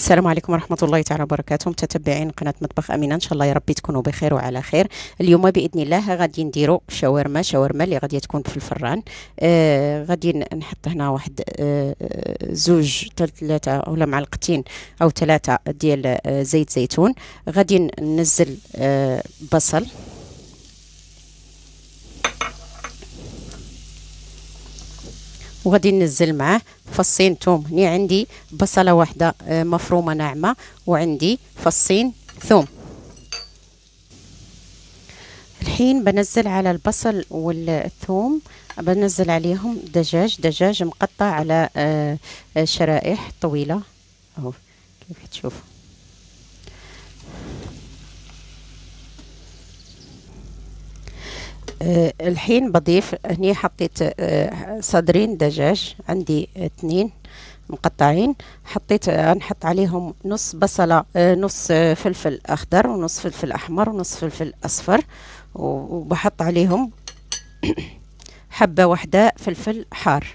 السلام عليكم ورحمة الله تعالى وبركاته، متتبعين قناة مطبخ أمينة. إن شاء الله يا ربي تكونوا بخير وعلى خير. اليوم بإذن الله غادي نديروا شاورما اللي غادي تكون في الفران. غادي نحط هنا واحد زوج ثلاثة ولا معلقتين أو ثلاثة ديال زيت زيتون. غادي ننزل بصل، وغادي ننزل معاه فصين ثوم. هني عندي بصله واحده مفرومه ناعمه، وعندي فصين ثوم. الحين بنزل على البصل والثوم، بنزل عليهم دجاج مقطع على شرائح طويله اهو كيف تشوفوا. الحين بضيف هني حطيت صدرين دجاج، عندي 2 مقطعين. نحط عليهم نص بصلة، نص فلفل أخضر، ونص فلفل أحمر، ونص فلفل أصفر، وبحط عليهم حبة واحدة فلفل حار.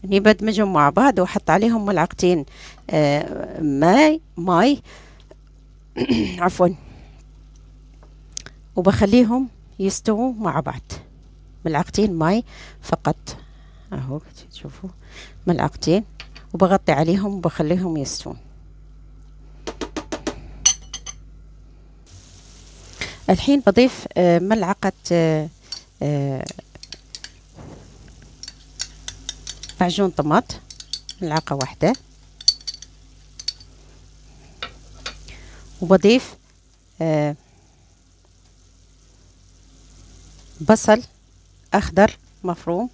هني بدمجهم مع بعض، وحط عليهم ملعقتين ماي عفوا، وبخليهم يستووا مع بعض. ملعقتين ماي فقط اهو تشوفوا، ملعقتين، وبغطي عليهم وبخليهم يستووا. الحين بضيف ملعقة معجون طماط، ملعقة واحدة، وبضيف بصل أخضر مفروم،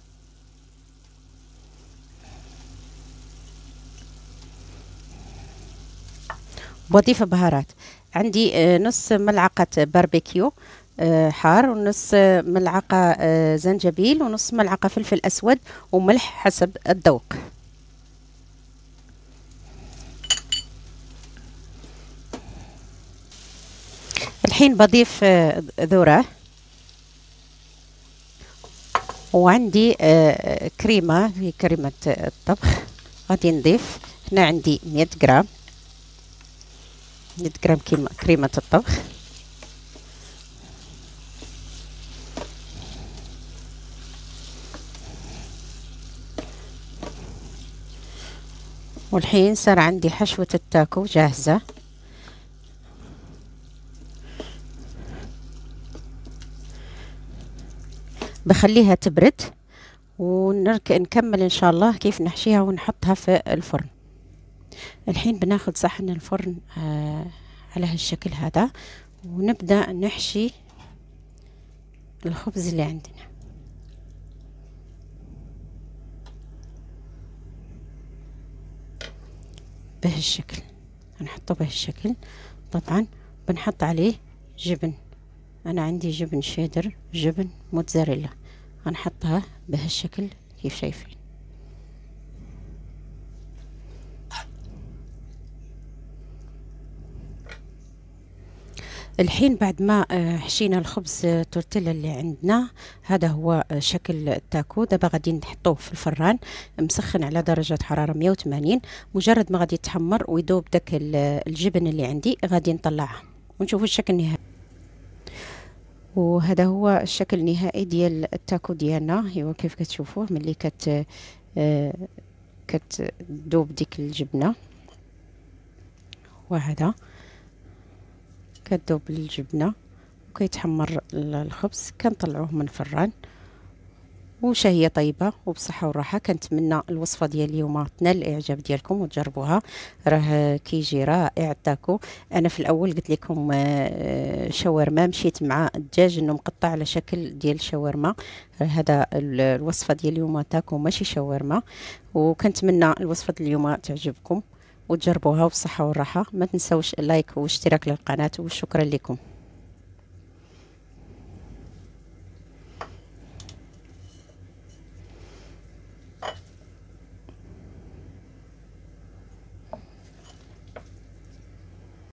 وبضيف بهارات. عندي نص ملعقة باربيكيو حار، ونص ملعقة زنجبيل، ونص ملعقة فلفل أسود، وملح حسب الذوق. الحين بضيف ذرة، وعندي كريمة، هي كريمة الطبخ. غادي نضيف هنا عندي 100 غرام كريمة الطبخ، والحين صار عندي حشوة التاكو جاهزة. بخليها تبرد، ونكمل ان شاء الله كيف نحشيها ونحطها في الفرن. الحين بناخد صحن الفرن على هالشكل هذا، ونبدأ نحشي الخبز اللي عندنا بهالشكل. نحطه بهالشكل. طبعا بنحط عليه جبن، انا عندي جبن شيدر، جبن موتزاريلا، هنحطها بهالشكل كيف شايفين. الحين بعد ما حشينا الخبز تورتيلا اللي عندنا، هذا هو شكل التاكو. دابا غادي نحطوه في الفران مسخن على درجة حرارة 180. مجرد ما غادي يتحمر ويذوب داك الجبن اللي عندي، غادي نطلعها ونشوفوا الشكل النهائي. وهذا هو الشكل النهائي ديال التاكو ديالنا. ايوا كيف كتشوفوه ملي كتذوب ديك الجبنه، وهذا كتذوب الجبنه وكيتحمر الخبز. كنطلعوه من الفران، وشهية طيبة وبصحة وراحة. كنتمنى الوصفة ديال اليوم تنال الاعجاب ديالكم وتجربوها، راه كيجي رائع التاكو. انا في الاول قلت لكم شاورما، مشيت مع الدجاج انه مقطع على شكل ديال شاورما. هذا الوصفة ديال اليوم تاكو ماشي شاورما. وكنتمنى الوصفة اليوم تعجبكم وتجربوها بالصحة والراحة. ما تنسوش اللايك والاشتراك للقناة، وشكرا لكم.